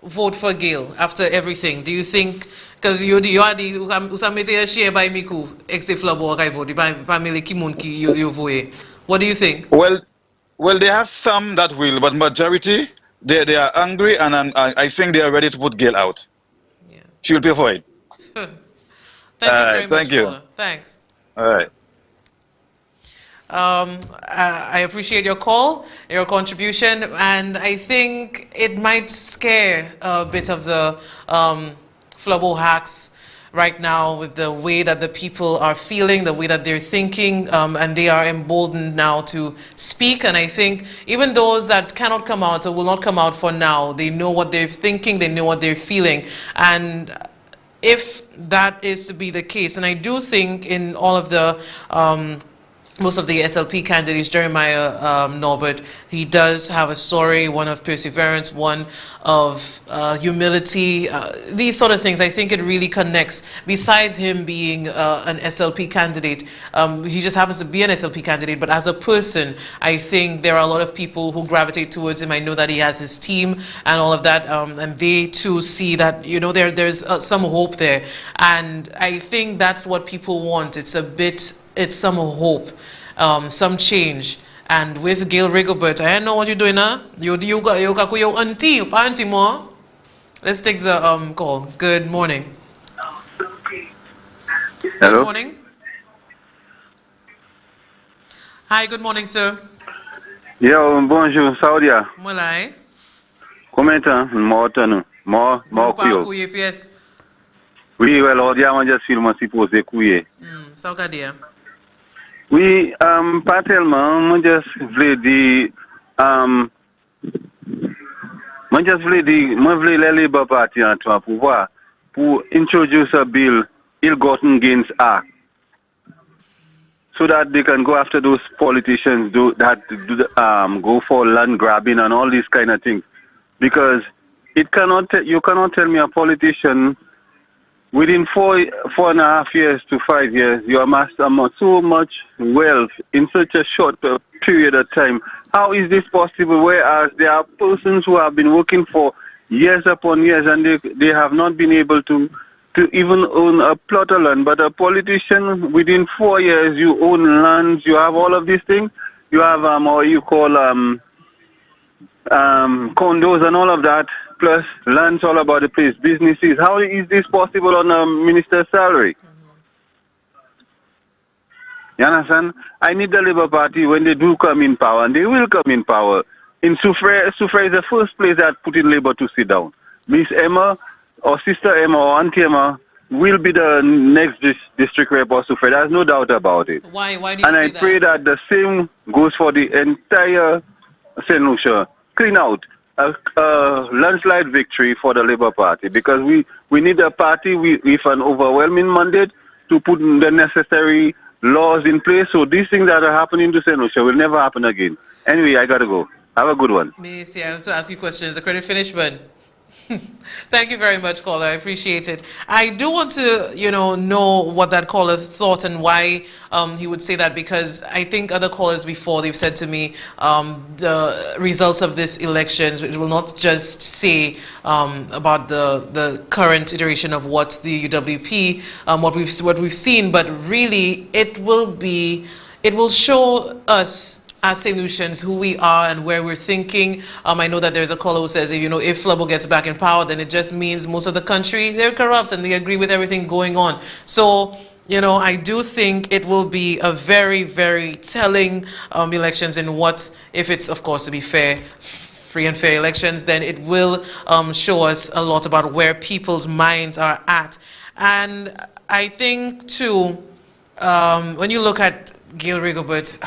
vote for Gail after everything? Do you think? Because you are the usamete share by Miku except Flabo kai vote by family kimunki you vote. What do you think? Well, they have some that will, but majority they are angry, and I think they are ready to put Gail out. Yeah. She will pay for it. Thank you very much, Thank you. caller. Thanks. All right. I appreciate your call, your contribution, and I think it might scare a bit of the Flubbo hacks right now with the way that the people are feeling, the way that they're thinking, and they are emboldened now to speak. And I think even those that cannot come out or will not come out for now, they know what they're thinking, they know what they're feeling. And if that is to be the case, and I do think in all of the most of the SLP candidates, Jeremiah Norbert, he does have a story, one of perseverance, one of humility, these sort of things. I think it really connects. Besides him being an SLP candidate, he just happens to be an SLP candidate, but as a person, I think there are a lot of people who gravitate towards him. I know that he has his team and all of that, and they too see that, you know, there's some hope there. And I think that's what people want. It's some hope, some change. And with Gail Rigobert, I know what you're doing now. You got your auntie more. Let's take the call. Good morning. Hello. Good morning. Hi, good morning, sir. Yo, bonjour, Saudia. Mulai. Comment Morton, more kuyo. Oui, well, Audia, on just film si pose kuye. Saukadia. Oui, pas tellement, moi just voulais dire, moi voulais les Labour Party en toi pour introduce a bill, ill-gotten gains act, so that they can go after those politicians go for land grabbing and all these kind of things, because you cannot tell me a politician within 4.5 years to 5 years, you amass so much wealth in such a short period of time. How is this possible? Whereas there are persons who have been working for years upon years and they have not been able to even own a plot of land. But a politician, within 4 years, you own lands, you have all of these things. You have what you call condos and all of that, plus lands all about the place, businesses. How is this possible on a minister's salary? You understand? I need the Labour Party, when they do come in power, and they will come in power. In Soufrière is the first place that put in Labour to sit down. Miss Emma, or Sister Emma, or Auntie Emma will be the next district rep of Soufrière. There's no doubt about it. Why do you say that? And I pray that the same goes for the entire St. Lucia. Clean out a landslide victory for the Labour Party, because we need a party with an overwhelming mandate to put the necessary laws in place, so these things that are happening to St. Lucia will never happen again. Anyway, I gotta go. Have a good one. May I say, I have to ask you questions. The credit finished, but thank you very much, caller. I appreciate it. I do want to, know what that caller thought and why he would say that, because I think other callers before, they've said to me the results of this elections, it will not just say about the current iteration of what the UWP, what we've seen, but really it will show us as St. Lucians who we are and where we're thinking. I know that there's a caller who says, if Flubbo gets back in power, then it just means most of the country, they're corrupt and they agree with everything going on. So, I do think it will be a very, very telling elections in what, if it's, of course, to be fair, free and fair elections, then it will show us a lot about where people's minds are at. And I think, too, when you look at Gail Rigobert,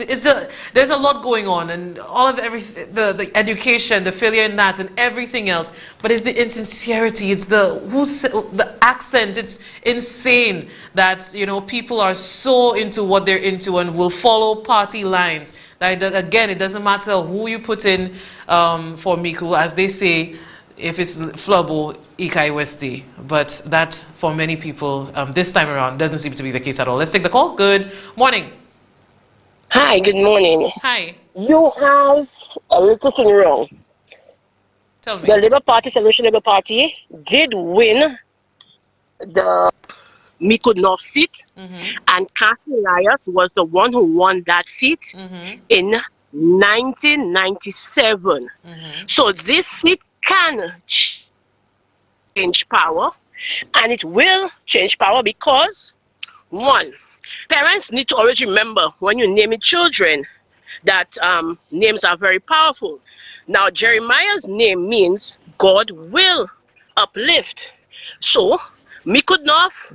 there's a lot going on, and all of everything, the education, the failure in that, and everything else. But it's the insincerity, it's the accent. It's insane that people are so into what they're into and will follow party lines. That again, it doesn't matter who you put in for Miku, as they say. If it's Flobo, Ikai Westi. But that, for many people, this time around, doesn't seem to be the case at all. Let's take the call. Good morning. Hi, good morning. Hi. You have a little thing wrong. Tell me. The Labour Party, Solution Labour Party, did win the Miku North seat, and Cassie Elias was the one who won that seat in 1997. So this seat can change power, and it will change power because, one, parents need to always remember when you're naming children that names are very powerful. Now, Jeremiah's name means God will uplift. So, Miku North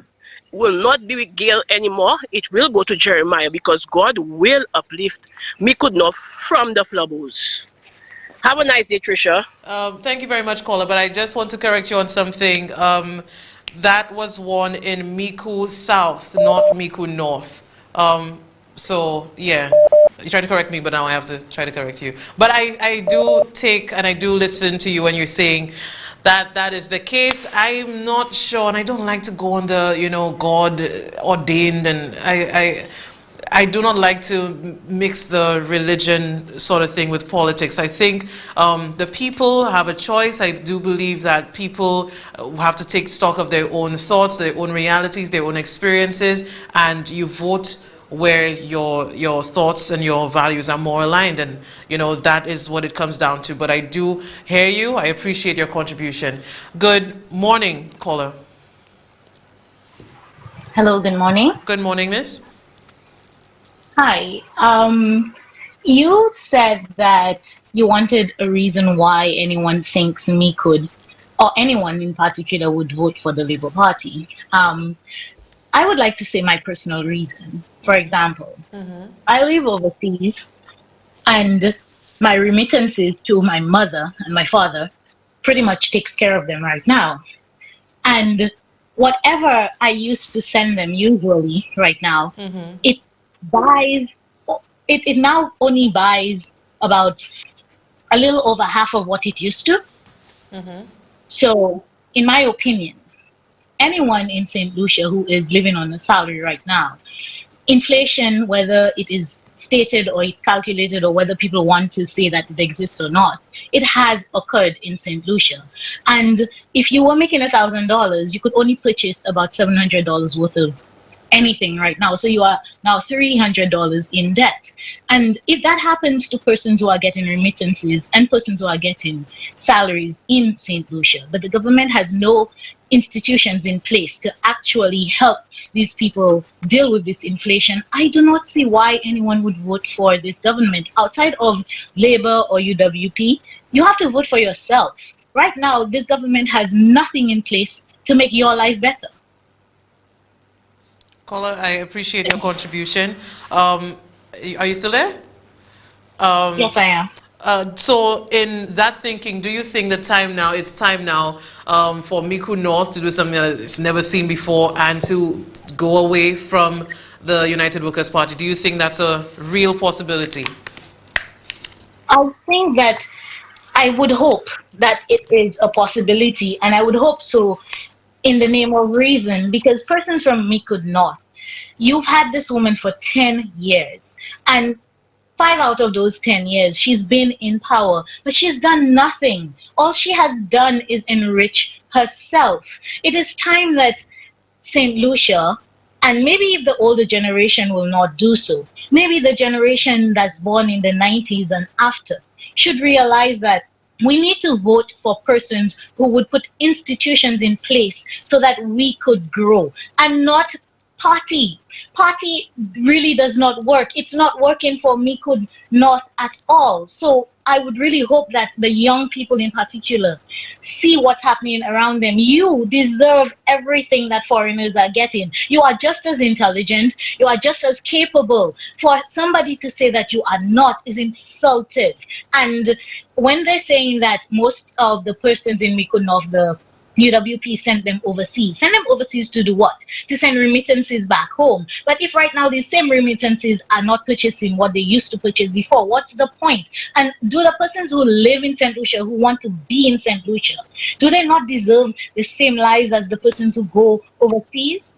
will not be with Gail anymore. It will go to Jeremiah because God will uplift Miku North from the Flabos. Have a nice day, Trisha. Thank you very much, caller. But I just want to correct you on something. That was won in Miku South, not Miku North. So, yeah. You tried to correct me, but now I have to try to correct you. But I do take and I do listen to you when you're saying that is the case. I'm not sure, and I don't like to go on the, God ordained, and I do not like to mix the religion sort of thing with politics. I think the people have a choice. I do believe that people have to take stock of their own thoughts, their own realities, their own experiences, and you vote where your thoughts and your values are more aligned, and that is what it comes down to. But I do hear you. I appreciate your contribution. Good morning, caller. Hello, good morning. Good morning, miss. Hi. You said that you wanted a reason why anyone thinks me could, or anyone in particular would vote for the Labour Party. I would like to say my personal reason. For example, I live overseas, and my remittances to my mother and my father pretty much takes care of them right now. And whatever I used to send them usually right now, it now only buys about a little over half of what it used to. So, in my opinion, anyone in St. Lucia who is living on a salary right now, inflation, whether it is stated or it's calculated or whether people want to say that it exists or not, it has occurred in St. Lucia. And if you were making $1,000, you could only purchase about $700 worth of anything right now. So you are now $300 in debt. And if that happens to persons who are getting remittances and persons who are getting salaries in St. Lucia, but the government has no institutions in place to actually help these people deal with this inflation, I do not see why anyone would vote for this government. Outside of Labour or UWP, you have to vote for yourself. Right now, this government has nothing in place to make your life better. Caller, I appreciate your contribution. Are you still there? Yes, I am. So in that thinking, do you think it's time now for Miku North to do something that it's never seen before and to go away from the United Workers' Party? Do you think that's a real possibility? I think that I would hope that it is a possibility, and I would hope so in the name of reason, because persons from Miku North, you've had this woman for 10 years, and 5 out of those 10 years, she's been in power, but she's done nothing. All she has done is enrich herself. It is time that St. Lucia, and maybe if the older generation will not do so, maybe the generation that's born in the 90s and after, should realize that we need to vote for persons who would put institutions in place so that we could grow, and not party. Party really does not work. It's not working for Mikud North at all. So I would really hope that the young people in particular see what's happening around them. You deserve everything that foreigners are getting. You are just as intelligent. You are just as capable. For somebody to say that you are not is insultive. And when they're saying that most of the persons in Mikud North, the UWP sent them overseas. Send them overseas to do what? To send remittances back home. But if right now these same remittances are not purchasing what they used to purchase before, what's the point? And do the persons who live in St. Lucia, who want to be in St. Lucia, do they not deserve the same lives as the persons who go overseas?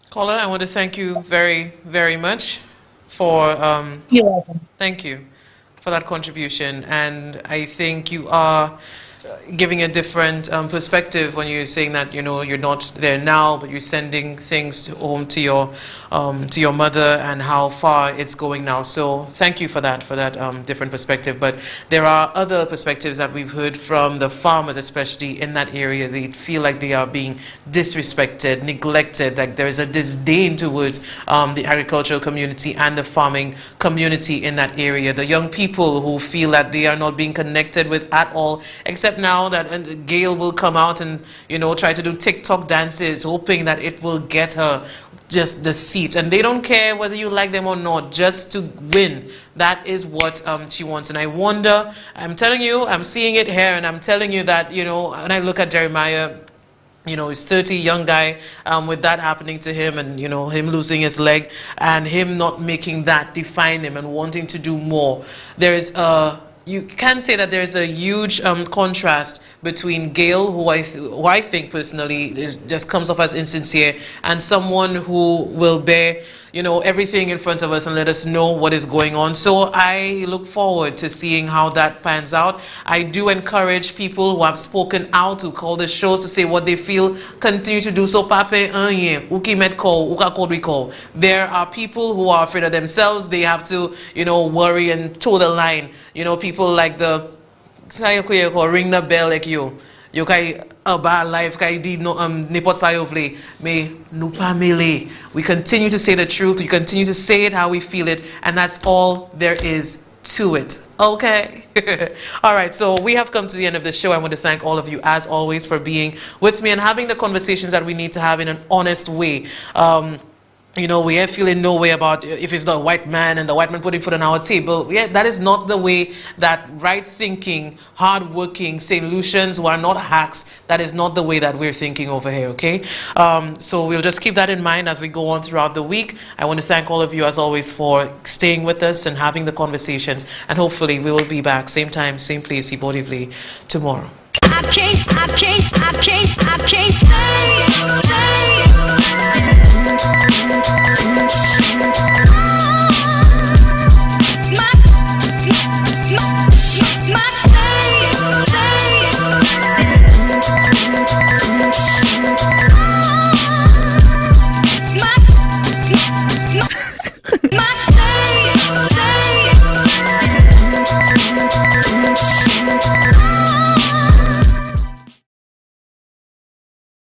Caller, I want to thank you very, very much for You're welcome. Thank you for that contribution, and I think you are giving a different perspective when you're saying that, you know, you're not there now, but you're sending things home to your mother, and how far it's going now. So thank you for that different perspective. But there are other perspectives that we've heard from the farmers, especially in that area. They feel like they are being disrespected, neglected, like there is a disdain towards the agricultural community and the farming community in that area. The young people who feel that they are not being connected with at all, except now that Gail will come out and, you know, try to do TikTok dances, hoping that it will get her just the seat. And they don't care whether you like them or not, just to win. That is what she wants. And I wonder, I'm telling you, I'm seeing it here, and I'm telling you that, you know, when I look at Jeremiah, you know, he's 30, young guy, with that happening to him, and, you know, him losing his leg, and him not making that define him and wanting to do more. There is you can say that there's a huge contrast between Gail, who I think personally just comes off as insincere, and someone who will bear, you know, everything in front of us and let us know what is going on. So I look forward to seeing how that pans out. I do encourage people who have spoken out, who call the shows to say what they feel, continue to do so. There are people who are afraid of themselves. They have to, you know, worry and toe the line. You know, people like the ring the bell like you kai a bad life kai did no nipot sayovle me nupamele. We continue to say the truth. We continue to say it how we feel it, and that's all there is to it. Okay. All right, so we have come to the end of the show. I want to thank all of you, as always, for being with me and having the conversations that we need to have in an honest way. You know, we are feeling no way about if it's the white man and the white man putting food on our table. Yeah, that is not the way that right-thinking, hard-working St. Lucians who are not hacks, that is not the way that we're thinking over here, okay? So we'll just keep that in mind as we go on throughout the week. I want to thank all of you, as always, for staying with us and having the conversations. And hopefully we will be back, same time, same place, tomorrow. I can't stay.